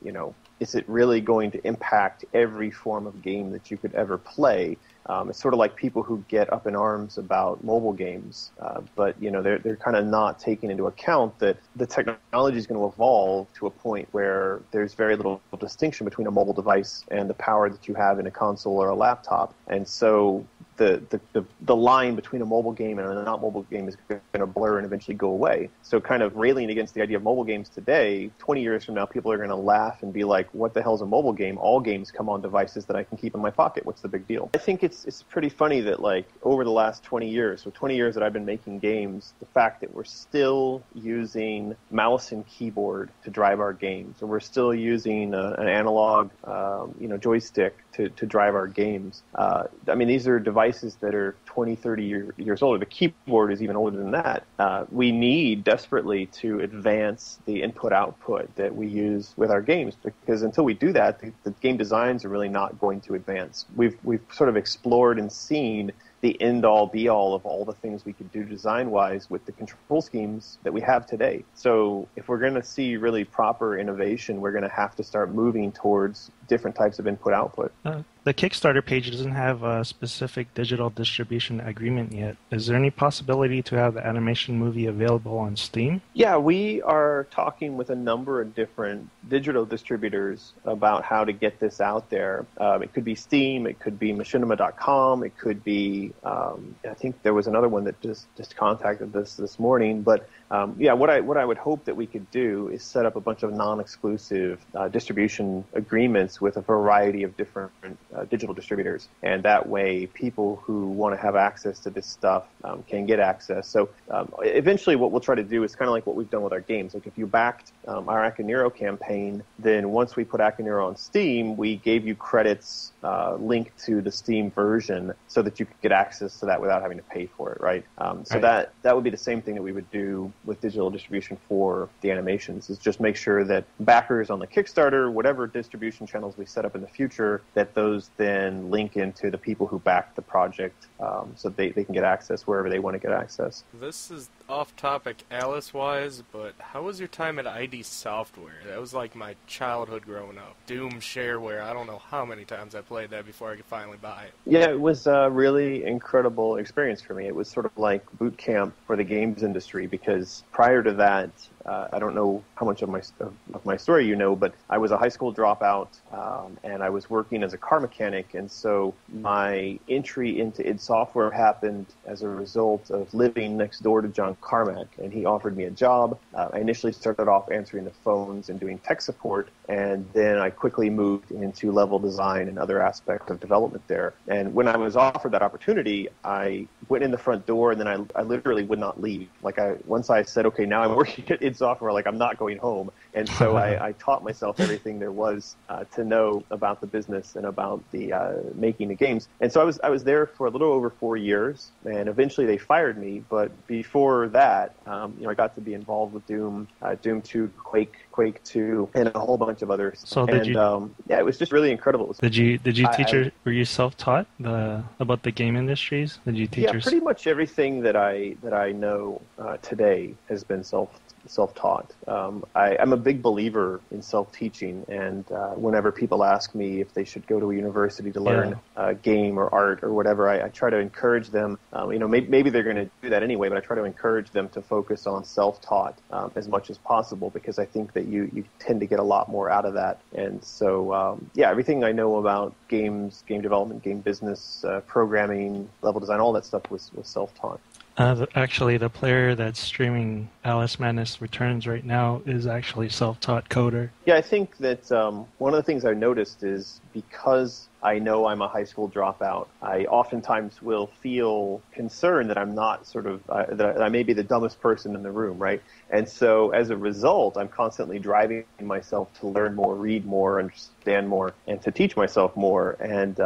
is it really going to impact every form of game that you could ever play? It's sort of like people who get up in arms about mobile games, but they're kind of not taking into account that the technology is going to evolve to a point where there's very little distinction between a mobile device and the power that you have in a console or a laptop, and so the line between a mobile game and a not mobile game is going to blur and eventually go away. So kind of railing against the idea of mobile games today, 20 years from now, people are going to laugh and be like, what the hell is a mobile game? All games come on devices that I can keep in my pocket. What's the big deal? I think it's pretty funny that over the last 20 years, so 20 years that I've been making games, the fact that we're still using mouse and keyboard to drive our games, or we're still using an analog joystick to drive our games. These are devices that are 20, 30 years older. The keyboard is even older than that. We need desperately to advance the input-output that we use with our games, because until we do that, the game designs are really not going to advance. We've sort of explored and seen the end-all, be-all of all the things we could do design-wise with the control schemes that we have today. So if we're going to see really proper innovation, we're going to have to start moving towards different types of input-output. The Kickstarter page doesn't have a specific digital distribution agreement yet. Is there any possibility to have the animation movie available on Steam? Yeah, we are talking with a number of different digital distributors about how to get this out there. It could be Steam, it could be machinima.com, it could be, I think there was another one that just contacted this morning, but what I would hope that we could do is set up a bunch of non-exclusive distribution agreements with a variety of different digital distributors, and that way people who want to have access to this stuff can get access. So eventually what we'll try to do is kind of like what we've done with our games. Like if you backed our Akinero campaign, then once we put Akinero on Steam, we gave you credits linked to the Steam version so that you could get access to that without having to pay for it, right? So that would be the same thing that we would do with digital distribution for the animations, is just make sure that backers on the Kickstarter, whatever distribution channels we set up in the future, that those then link into the people who backed the project, so they can get access wherever they want to get access. This is off topic Alice-wise, but how was your time at ID Software? That was like my childhood growing up. Doom shareware, I don't know how many times I played that before I could finally buy it. Yeah, it was a really incredible experience for me. It was sort of like boot camp for the games industry, because prior to that, I don't know how much of my story you know, but I was a high school dropout, and I was working as a car mechanic, and so my entry into id Software happened as a result of living next door to John Carmack, and he offered me a job. I initially started off answering the phones and doing tech support, and then I quickly moved into level design and other aspects of development there. And when I was offered that opportunity, I went in the front door, and then I literally would not leave. Once I said, okay, now I'm working at id kids off and were like, I'm not going home. And so I taught myself everything there was to know about the business and about the making the games. And so I was there for a little over 4 years, and eventually they fired me. But before that, I got to be involved with Doom, Doom 2, Quake 2, and a whole bunch of others. So it was just really incredible. Did you teach were you self-taught about the game industries? Did you teach? Yeah, pretty much everything that I know today has been self-taught. I'm a big believer in self-teaching, and whenever people ask me if they should go to a university to learn game or art or whatever, I try to encourage them. Maybe they're going to do that anyway, but I try to encourage them to focus on self-taught as much as possible, because I think that you tend to get a lot more out of that. And so, everything I know about games, game development, game business, programming, level design, all that stuff was self-taught. Actually, the player that's streaming Alice Madness Returns right now is actually self-taught coder. Yeah, I think that one of the things I noticed is because I know I'm a high school dropout, I oftentimes will feel concerned that I'm not that I may be the dumbest person in the room, right? And so as a result, I'm constantly driving myself to learn more, read more, understand more, and to teach myself more. And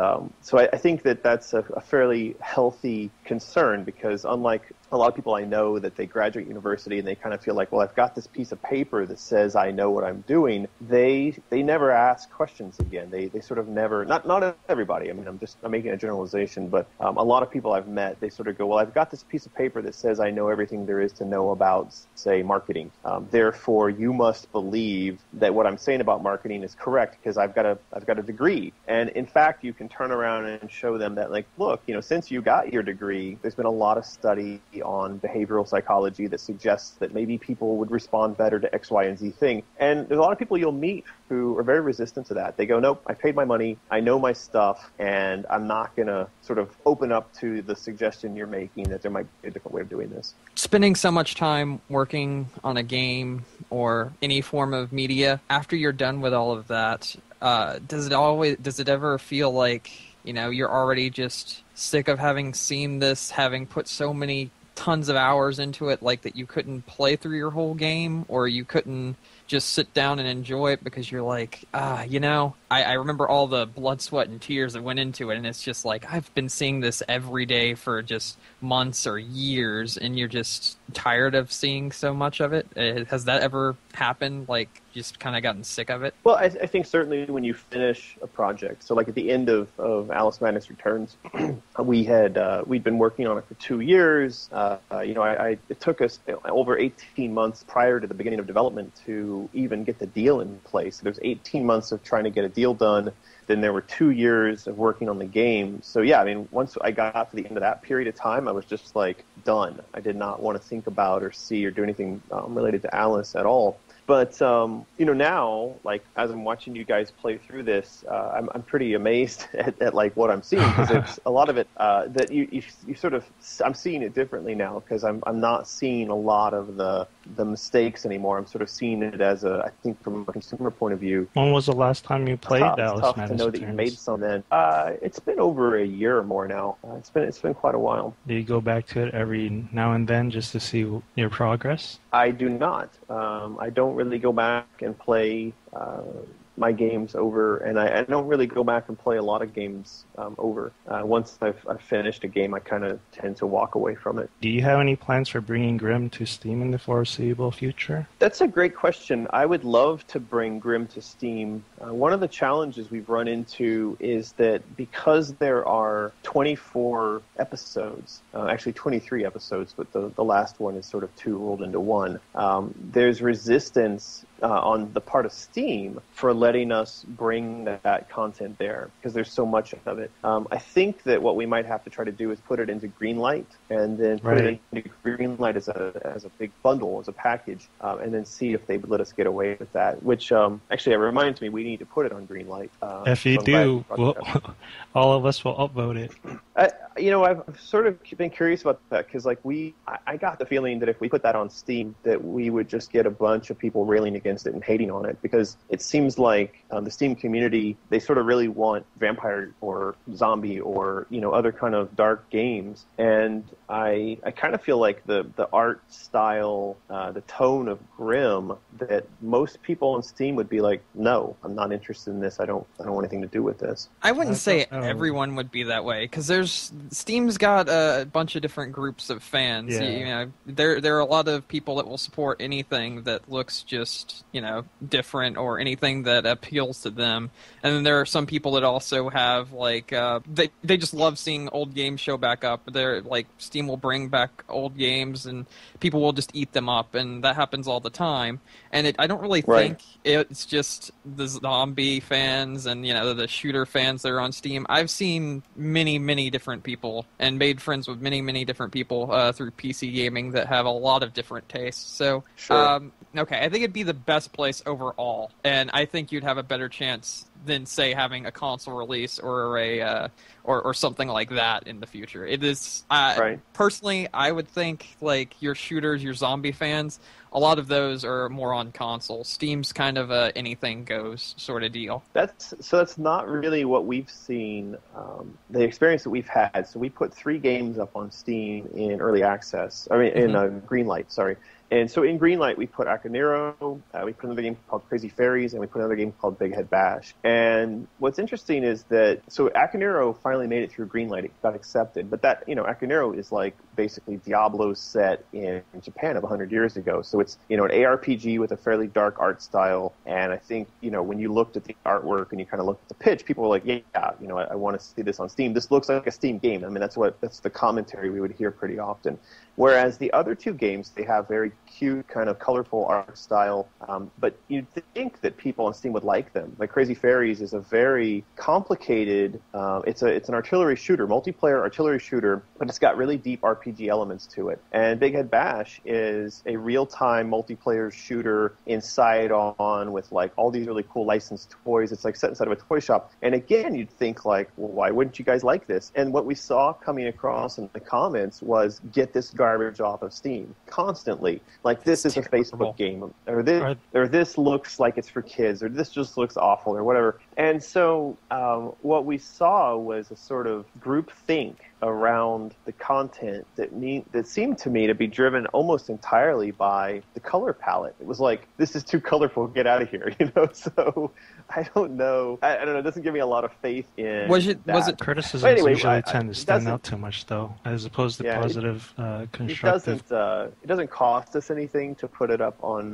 so I think that that's a fairly healthy concern, because unlike a lot of people I know that they graduate university and they kind of feel like, well, I've got this piece of paper that says I know what I'm doing. They never ask questions again. They sort of never, not everybody. I mean, I'm making a generalization, but a lot of people I've met, they sort of go, well, I've got this piece of paper that says I know everything there is to know about, say, marketing. Therefore, you must believe that what I'm saying about marketing is correct because I've got a degree. And in fact, you can turn around and show them that, like, look, since you got your degree, there's been a lot of study on behavioral psychology that suggests that maybe people would respond better to X, Y, and Z thing. And there's a lot of people you'll meet who are very resistant to that. They go, nope, I paid my money, I know my stuff, and I'm not going to sort of open up to the suggestion you're making that there might be a different way of doing this. Spending so much time working on a game or any form of media, after you're done with all of that, does it ever feel like, you're already just sick of having seen this, having put so many tons of hours into it, like that you couldn't play through your whole game, or you couldn't just sit down and enjoy it because you're like, I remember all the blood, sweat, and tears that went into it, and it's just like, I've been seeing this every day for just months or years, and you're just tired of seeing so much of it? Has that ever happened, like, just kind of gotten sick of it? Well, I think certainly when you finish a project, so like at the end of Alice Madness Returns, we'd been working on it for 2 years. It took us over 18 months prior to the beginning of development to even get the deal in place. There's 18 months of trying to get a deal done. Then there were 2 years of working on the game. So yeah, I mean, once I got to the end of that period of time, I was just like done. I did not want to think about or see or do anything related to Alice at all. But, now, like, as I'm watching you guys play through this, I'm pretty amazed at like, what I'm seeing, because it's a lot of it that you sort of, I'm seeing it differently now, because I'm not seeing a lot of the mistakes anymore. I'm sort of seeing it as I think from a consumer point of view. When was the last time you played Alice Madness It's tough to know that you made some then. It's been over a year or more now. It's been quite a while. Do you go back to it every now and then just to see your progress? I do not. I don't really go back and play my games over, and I don't really go back and play a lot of games over. Once I've finished a game, I kind of tend to walk away from it. Do you have any plans for bringing Grimm to Steam in the foreseeable future? That's a great question. I would love to bring Grimm to Steam. One of the challenges we've run into is that because there are 24 episodes, actually 23 episodes, but the last one is sort of two rolled into one, there's resistance on the part of Steam for letting us bring that content there because there's so much of it. I think that what we might have to try to do is put it into Greenlight and then put it into Greenlight as a big bundle, as a package, and then see if they would let us get away with that, which actually it reminds me we need to put it on Greenlight. If you do, all of us will upvote it. I've sort of been curious about that because I got the feeling that if we put that on Steam that we would just get a bunch of people railing against against it and hating on it, because it seems like the Steam community, they sort of really want vampire or zombie or, other kind of dark games. And I kind of feel like the art style, the tone of grim, that most people on Steam would be like, no, I'm not interested in this. I don't want anything to do with this. I wouldn't say everyone would be that way, because Steam's got a bunch of different groups of fans. Yeah. There are a lot of people that will support anything that looks just different, or anything that appeals to them. And then there are some people that also have they just love seeing old games show back up. They're like, Steam will bring back old games and people will just eat them up, and that happens all the time. And I don't really think it's just the zombie fans and the shooter fans that are on Steam. I've seen many different people and made friends with many different people through PC gaming that have a lot of different tastes. So okay, I think it'd be the best place overall, and I think you'd have a better chance than, say, having a console release or or something like that in the future. It is personally, I would think like your shooters, your zombie fans, a lot of those are more on console. Steam's kind of a anything goes sort of deal. That's not really what we've seen. The experience that we've had. So we put 3 games up on Steam in early access. I mean, in Greenlight. Sorry. And so in Greenlight, we put Akinero, we put another game called Crazy Fairies, and we put another game called Big Head Bash. And what's interesting is that, so Akinero finally made it through Greenlight. It got accepted. But that, Akinero is like basically Diablo set in Japan of 100 years ago. So it's, an ARPG with a fairly dark art style. And I think, when you looked at the artwork and you kind of looked at the pitch, people were like, I want to see this on Steam. This looks like a Steam game. I mean, that's the commentary we would hear pretty often. Whereas the other 2 games, they have very cute, kind of colorful art style, but you'd think that people on Steam would like them. Like Crazy Fairies is a very complicated, it's an artillery shooter, multiplayer artillery shooter, but it's got really deep RPG elements to it. And Big Head Bash is a real-time multiplayer shooter inside on with like all these really cool licensed toys. It's like set inside of a toy shop. And again, you'd think like, well, why wouldn't you guys like this? And what we saw coming across in the comments was, get this garbage off of Steam constantly. Like, this is a Facebook game, or this looks like it's for kids, or this just looks awful, or whatever. And so what we saw was a sort of groupthink around the content that seemed to me to be driven almost entirely by the color palette. It was like, this is too colorful, get out of here, So I don't know. I don't know. It doesn't give me a lot of faith in that. Criticisms usually tend to stand out too much, though, as opposed to positive, constructive. It doesn't cost us anything to put it up on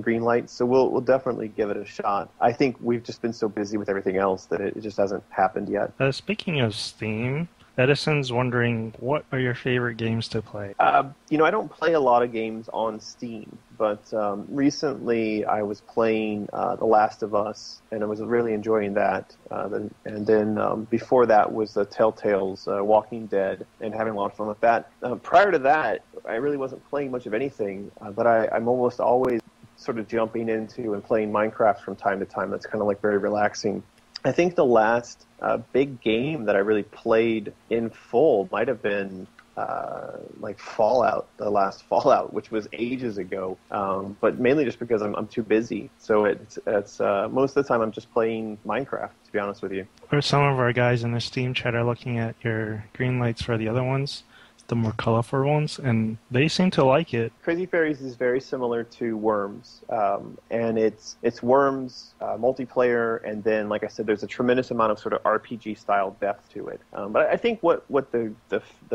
Greenlight, so we'll definitely give it a shot. I think we've just been so busy with everything else that it just hasn't happened yet. Speaking of Steam, Edison's wondering, what are your favorite games to play? I don't play a lot of games on Steam, but recently I was playing The Last of Us, and I was really enjoying that. And then before that was the Telltale's Walking Dead, and having a lot of fun with that. Prior to that, I really wasn't playing much of anything, but I'm almost always sort of jumping into and playing Minecraft from time to time. That's kind of like very relaxing. I think the last big game that I really played in full might have been like Fallout, the last Fallout, which was ages ago, but mainly just because I'm too busy. So it's most of the time I'm just playing Minecraft, to be honest with you. Or some of our guys in the Steam chat are looking at your green lights for the other ones, the more colorful ones, and they seem to like it. Crazy Fairies is very similar to Worms, and it's Worms multiplayer, and then, like I said, there's a tremendous amount of sort of RPG-style depth to it. But I think what the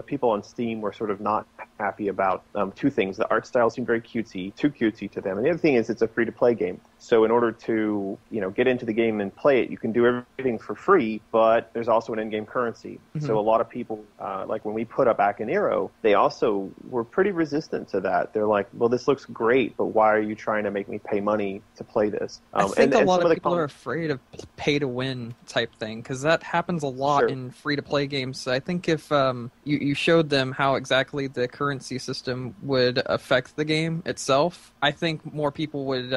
people on Steam were sort of not happy about, 2 things. The art style seemed very cutesy, too cutesy to them, and the other thing is it's a free-to-play game. So in order to get into the game and play it, you can do everything for free, but there's also an in-game currency. Mm-hmm. So a lot of people, like when we put up Akinero, they also were pretty resistant to that. They're like, well, this looks great, but why are you trying to make me pay money to play this? I think a lot of people are afraid of pay-to-win type thing, because that happens a lot in free-to-play games. I think if you showed them how exactly the currency system would affect the game itself, I think more people would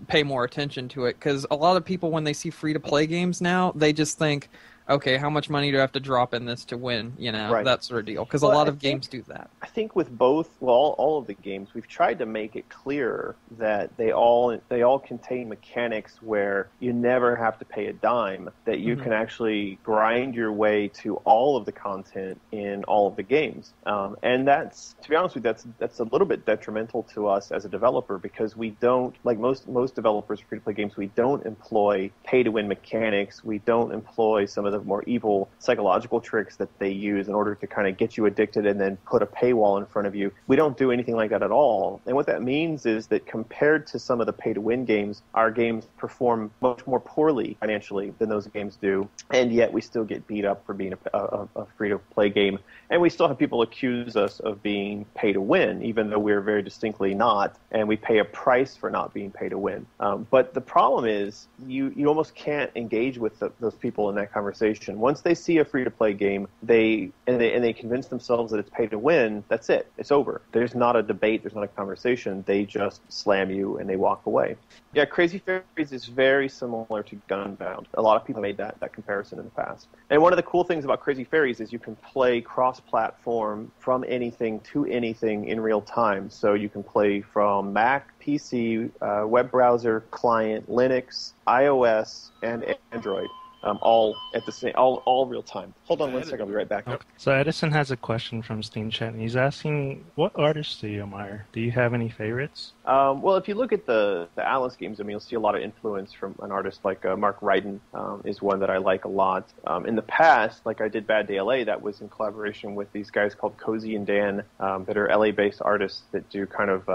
pay more attention to it, because a lot of people, when they see free-to-play games now, they just think, okay, how much money do I have to drop in this to win? That sort of deal. Because a lot of games do that. I think with both, well, all of the games, we've tried to make it clear that they all contain mechanics where you never have to pay a dime, that you can actually grind your way to all of the content in all of the games. And that's, to be honest with you, that's a little bit detrimental to us as a developer, because we don't, like most developers of free-to-play games, we don't employ pay-to-win mechanics. We don't employ some of the more evil psychological tricks that they use in order to kind of get you addicted and then put a paywall in front of you. We don't do anything like that at all. And what that means is that compared to some of the pay-to-win games, our games perform much more poorly financially than those games do, and yet we still get beat up for being a free-to-play game. And we still have people accuse us of being pay-to-win, even though we're very distinctly not, and we pay a price for not being pay-to-win. But the problem is you almost can't engage with those people in that conversation. Once they see a free-to-play game, they convince themselves that it's pay-to-win, that's it. It's over. There's not a debate. There's not a conversation. They just slam you and they walk away. Yeah, Crazy Fairies is very similar to Gunbound. A lot of people made that comparison in the past. And one of the cool things about Crazy Fairies is you can play cross-platform from anything to anything in real time. So you can play from Mac, PC, web browser, client, Linux, iOS, and Android. All at the same, all real time. Hold on one second, I'll be right back. Okay. So Edison has a question from Steam Chat, and he's asking, what artists do you admire? Do you have any favorites? Well, if you look at the Alice games, I mean, you'll see a lot of influence from an artist like Mark Ryden is one that I like a lot. In the past, like I did Bad Day LA, that was in collaboration with these guys called Cozy and Dan that are LA-based artists that do kind of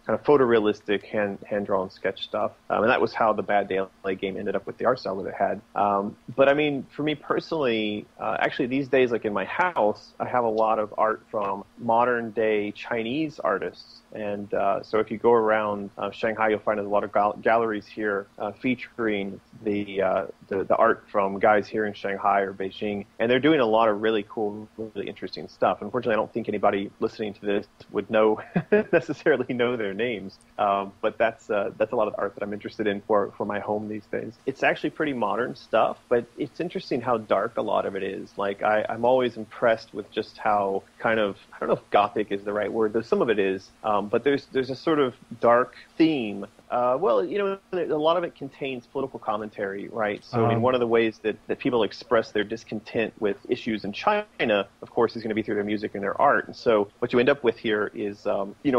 photorealistic hand-drawn sketch stuff. And that was how the Bad Day LA game ended up with the art style that it had. But I mean, for me personally, actually these days, like in my house, I have a lot of art from modern day Chinese artists. And so if you go around Shanghai, you'll find a lot of galleries here featuring the art from guys here in Shanghai or Beijing. And they're doing a lot of really cool, really interesting stuff. Unfortunately, I don't think anybody listening to this would necessarily know their names. But that's a lot of art that I'm interested in for my home these days. It's actually pretty modern stuff, but it's interesting how dark a lot of it is. Like I'm always impressed with just how kind of, I don't know if gothic is the right word, though some of it is, but there's a sort of dark theme. Well, you know, a lot of it contains political commentary, right? So, I mean, one of the ways that people express their discontent with issues in China, of course, is going to be through their music and their art. And so what you end up with here is,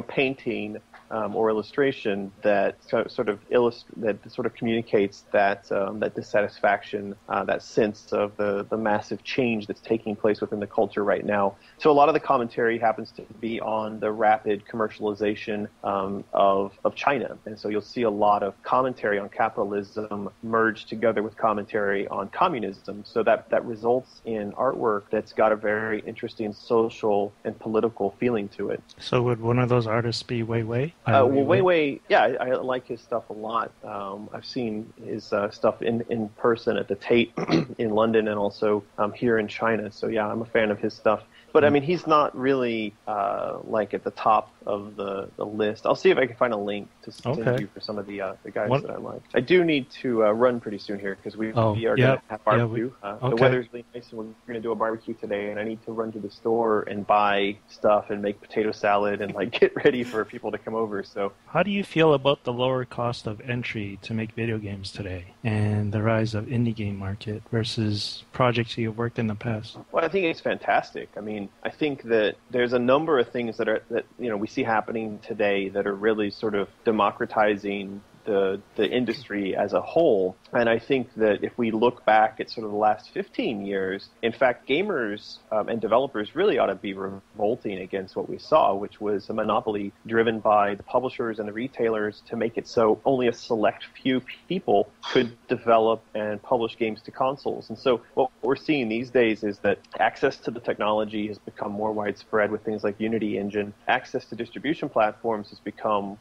painting or illustration that sort of communicates that dissatisfaction, that sense of the massive change that's taking place within the culture right now. So a lot of the commentary happens to be on the rapid commercialization of China, and so you'll see a lot of commentary on capitalism merged together with commentary on communism. So that results in artwork that's got a very interesting social and political feeling to it. So would one of those artists be Weiwei? Weiwei, yeah, I like his stuff a lot. I've seen his stuff in person at the Tate in London and also here in China. So yeah, I'm a fan of his stuff. But I mean, he's not really like at the top of the list. I'll see if I can find a link to send you for some of the guys that I like. I do need to run pretty soon here because we are going to have barbecue. The weather's really nice, and we're going to do a barbecue today. And I need to run to the store and buy stuff and make potato salad and like get ready for people to come over. So, how do you feel about the lower cost of entry to make video games today and the rise of indie game market versus projects you've worked in the past? Well, I think it's fantastic. I mean, I think that there's a number of things that we see happening today that are really sort of democratizing the industry as a whole. And I think that if we look back at sort of the last 15 years, in fact, gamers and developers really ought to be revolting against what we saw, which was a monopoly driven by the publishers and the retailers to make it so only a select few people could develop and publish games to consoles. And so what we're seeing these days is that access to the technology has become more widespread with things like Unity Engine. Access to distribution platforms has become,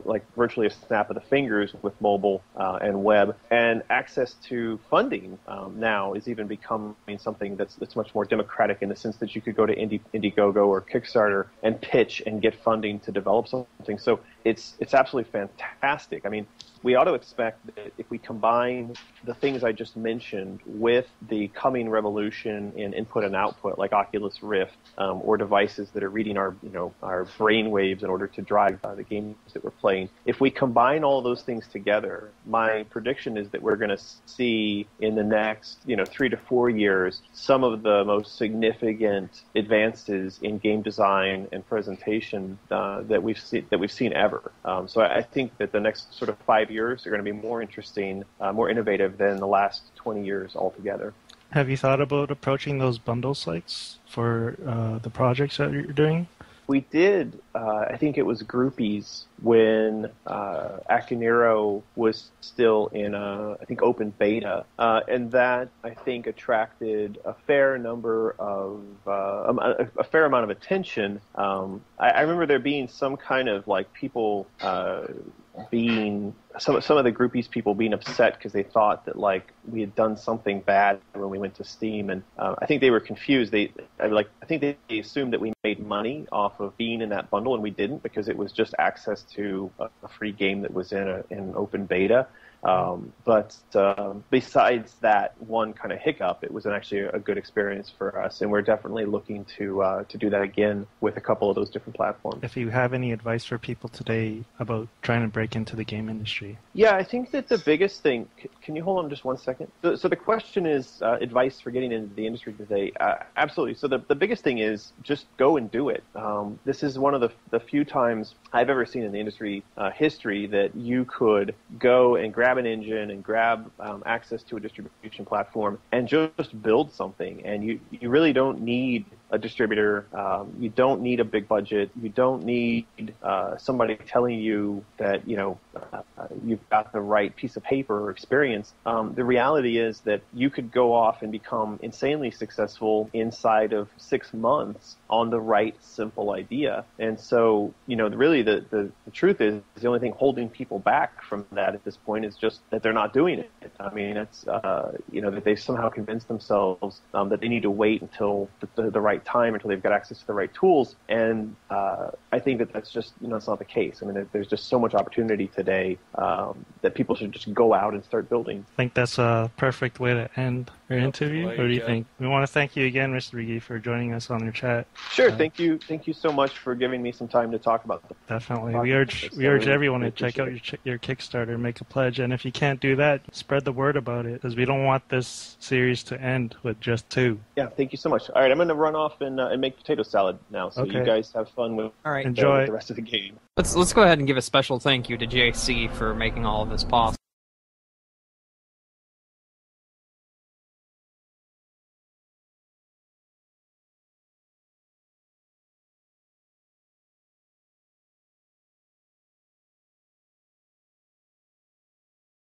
like virtually a snap of the fingers with mobile and web. And access to funding now is even becoming something that's much more democratic in the sense that you could go to Indiegogo or Kickstarter and pitch and get funding to develop something something. So it's absolutely fantastic. I mean, we ought to expect that if we combine the things I just mentioned with the coming revolution in input and output, like Oculus Rift, or devices that are reading our brain waves in order to drive the games that we're playing, if we combine all those things together, my prediction is that we're going to see in the next 3 to 4 years some of the most significant advances in game design and presentation that we've seen ever. So I think that the next sort of 5 years are going to be more interesting, more innovative than the last 20 years altogether. Have you thought about approaching those bundle sites for the projects that you're doing? We did, I think it was Groupies, when Actinero was still in, I think, open beta. And that, I think, attracted a fair amount of attention. I remember there being some kind of, like, people some of the Groupies people being upset because they thought that, like, we had done something bad when we went to Steam, and I think they were confused. I think they assumed that we made money off of being in that bundle, and we didn't, because it was just access to a free game that was in an open beta. But besides that one kind of hiccup, it was actually a good experience for us, and we're definitely looking to do that again with a couple of those different platforms. If you have any advice for people today about trying to break into the game industry? Yeah, I think that the biggest thing... Can you hold on just 1 second? So the question is advice for getting into the industry today. Absolutely. So the biggest thing is just go and do it. This is one of the few times I've ever seen in the industry history that you could go and grab an engine and grab access to a distribution platform and just build something. And you really don't need a distributor. You don't need a big budget. You don't need somebody telling you that you've got the right piece of paper or experience. The reality is that you could go off and become insanely successful inside of 6 months on the right simple idea. And so, really the truth is the only thing holding people back from that at this point is just that they're not doing it. I mean, it's that they've somehow convinced themselves that they need to wait until the right time, until they've got access to the right tools. And I think that's just it's not the case. I mean, there's just so much opportunity today that people should just go out and start building. I think that's a perfect way to end our interview. What do you think? We want to thank you again, Mr. McGee, for joining us on your chat. Sure, thank you so much for giving me some time to talk about this. Definitely, we urge everyone to check out your Kickstarter, make a pledge, and if you can't do that, spread the word about it, because we don't want this series to end with just 2. Yeah, thank you so much. All right, I'm going to run off and make potato salad now, so you guys have fun with Enjoy the rest of the game. Let's go ahead and give a special thank you to JC for making all of this possible.